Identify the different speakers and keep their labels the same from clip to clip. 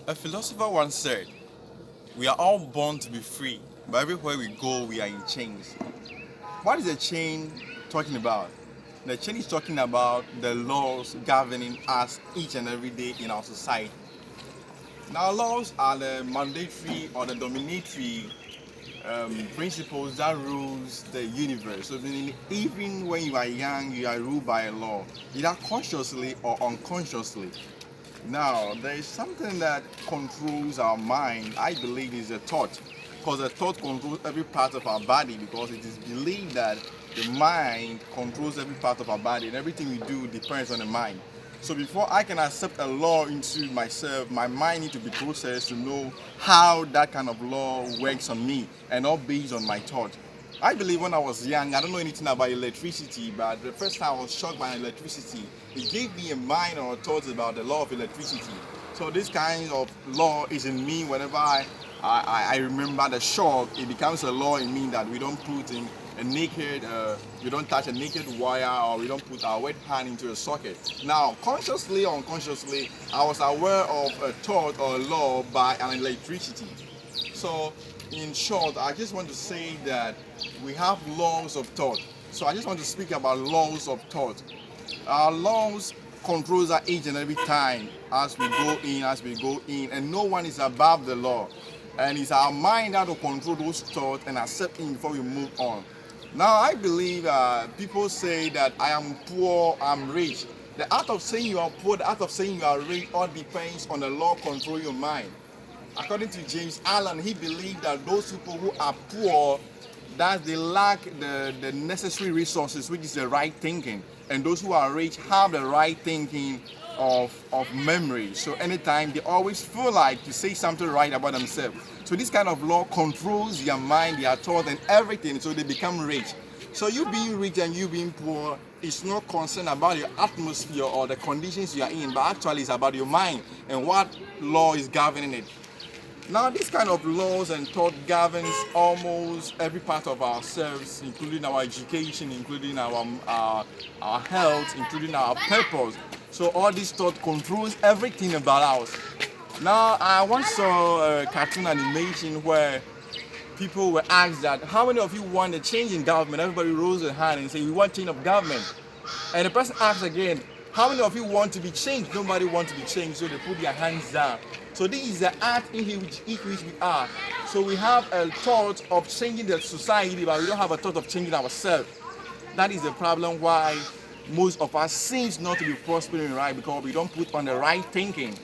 Speaker 1: A philosopher once said, "We are all born to be free, but everywhere we go, we are in chains." What is a chain talking about? The chain is talking about the laws governing us each and every day in our society. Now, laws are the mandatory or the dominatory principles that rules the universe. So, meaning even when you are young, you are ruled by a law, either consciously or unconsciously. Now, there is something that controls our mind, I believe, is a thought. Because the thought controls every part of our body, because it is believed that the mind controls every part of our body and everything we do depends on the mind. So before I can accept a law into myself, my mind needs to be processed to know how that kind of law works on me and not based on my thought. I believe when I was young, I don't know anything about electricity, but the first time I was shocked by electricity, it gave me a mind or thoughts about the law of electricity. So this kind of law is in me whenever I remember the shock. It becomes a law in me that we don't put in a naked, we don't touch a naked wire, or we don't put our wet hand into a socket. Now, consciously or unconsciously, I was aware of a thought or a law by an electricity. So, in short, I just want to say that we have laws of thought. So I just want to speak about laws of thought. Our laws controls us each and every time as we go in, and no one is above the law. And it's our mind that will control those thoughts and accept it before we move on. Now, I believe people say that I am poor, I'm rich. The art of saying you are poor, the art of saying you are rich, all depends on the law control your mind. According to James Allen, he believed that those people who are poor, that they lack the necessary resources, which is the right thinking. And those who are rich have the right thinking of memory. So anytime they always feel like to say something right about themselves. So this kind of law controls their mind, their thought, and everything, so they become rich. So you being rich and you being poor is not concerned about your atmosphere or the conditions you are in, but actually it's about your mind and what law is governing it. Now, this kind of laws and thought governs almost every part of ourselves, including our education, including our health, including our purpose. So all this thought controls everything about us. Now, I once saw a cartoon animation where people were asked that, how many of you want a change in government? Everybody rose their hand and said, we want change of government. And the person asked again, how many of you want to be changed? Nobody wants to be changed, so they put their hands down. So this is the art in which we are. So we have a thought of changing the society, but we don't have a thought of changing ourselves. That is the problem why most of us seems not to be prospering right, because we don't put on the right thinking.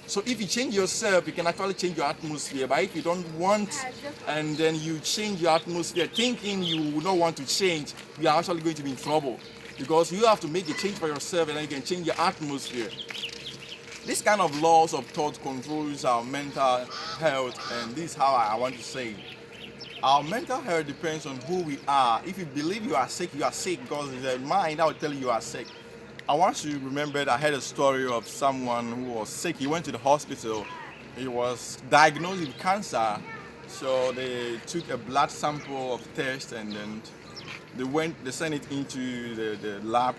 Speaker 1: So if you change yourself, you can actually change your atmosphere. But if you don't want, and then you change your atmosphere, thinking you will not want to change, you are actually going to be in trouble. Because you have to make a change for yourself, and then you can change your atmosphere. This kind of laws of thought controls our mental health, and this is how I want to say it. Our mental health depends on who we are. If you believe you are sick because it's the mind that will tell you you are sick. I want you to remember that I heard a story of someone who was sick. He went to the hospital. He was diagnosed with cancer. So they took a blood sample of test, and then they sent it into the lab.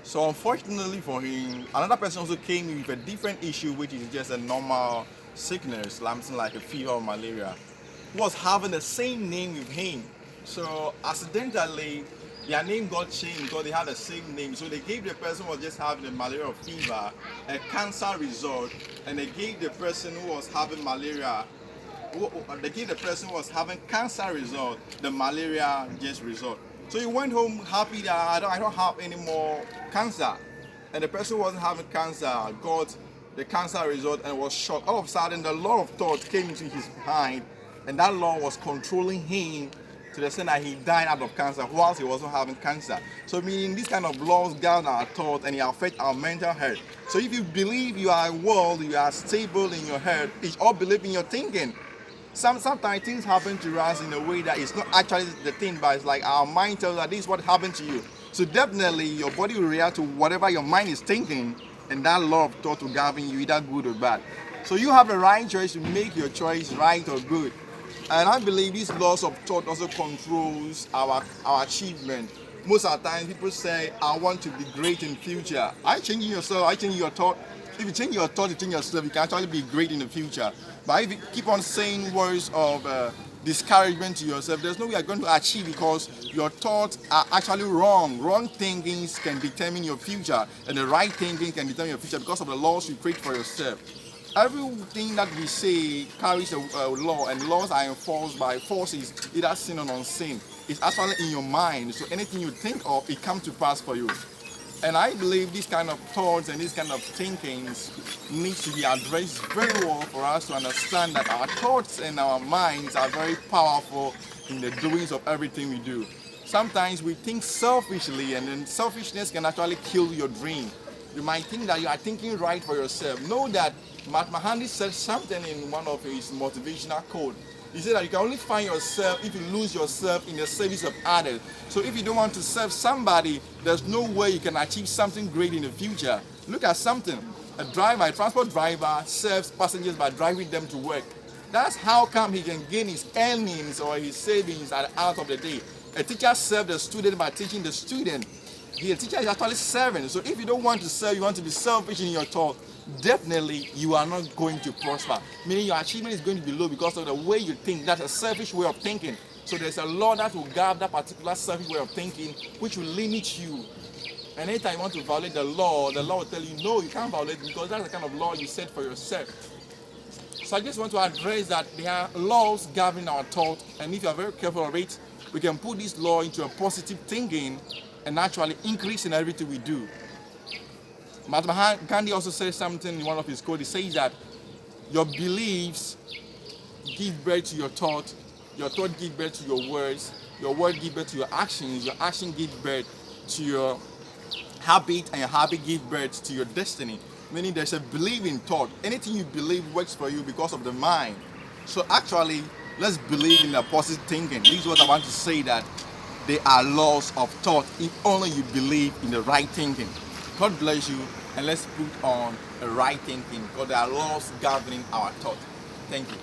Speaker 1: So unfortunately for him, another person also came with a different issue, which is just a normal sickness, something like a fever or malaria, who was having the same name with him. So accidentally, their name got changed because they had the same name. So they gave the person who was just having the malaria or fever a cancer result, and they gave the person who was having malaria, they gave the person who was having cancer result the malaria just result. So he went home happy that I don't have any more cancer. And the person who wasn't having cancer got the cancer result and was shocked. All of a sudden, the law of thought came into his mind, and that law was controlling him to the extent that he died out of cancer whilst he wasn't having cancer. So meaning these kind of laws govern our thought and they affect our mental health. So if you believe you are well, you are stable in your head, it's all belief in your thinking. Sometimes things happen to us in a way that it's not actually the thing, but it's like our mind tells us that this is what happened to you. So definitely your body will react to whatever your mind is thinking, and that law of thought will govern you, either good or bad. So you have the right choice to make your choice right or good. And I believe these laws of thought also controls our achievement. Most of the time people say, I want to be great in future. Are you changing yourself? Are you changing your thought? If you change your thoughts, you change yourself, you can actually be great in the future. But if you keep on saying words of discouragement to yourself, there's no way you're going to achieve because your thoughts are actually wrong. Wrong thinkings can determine your future, and the right thinking can determine your future because of the laws you create for yourself. Everything that we say carries a law, and laws are enforced by forces, either sin or unseen. It's actually in your mind, so anything you think of, it comes to pass for you. And I believe these kind of thoughts and these kind of thinkings need to be addressed very well for us to understand that our thoughts and our minds are very powerful in the doings of everything we do. Sometimes we think selfishly, and then selfishness can actually kill your dream. You might think that you are thinking right for yourself. Know that Mahatma Gandhi said something in one of his motivational quotes. He said that you can only find yourself if you lose yourself in the service of others. So if you don't want to serve somebody, there's no way you can achieve something great in the future. Look at something. A transport driver serves passengers by driving them to work. That's how come he can gain his earnings or his savings at the end of the day. A teacher serves the student by teaching the student. The teacher is actually serving. So if you don't want to serve, you want to be selfish in your thought, definitely you are not going to prosper. Meaning your achievement is going to be low because of the way you think. That's a selfish way of thinking. So there's a law that will guard that particular selfish way of thinking, which will limit you. And anytime you want to violate the law will tell you, no, you can't violate because that's the kind of law you set for yourself. So I just want to address that there are laws governing our thought, and if you are very careful of it, we can put this law into a positive thinking and actually increase in everything we do. Mahatma Gandhi also says something in one of his quotes. He says that your beliefs give birth to your thought give birth to your words give birth to your action give birth to your habit, and your habit give birth to your destiny. Meaning there's a belief in thought. Anything you believe works for you because of the mind. So actually, let's believe in the positive thinking. This is what I want to say, that there are laws of thought if only you believe in the right thinking. God bless you, and let's put on a right thinking because there are laws governing our thought. Thank you.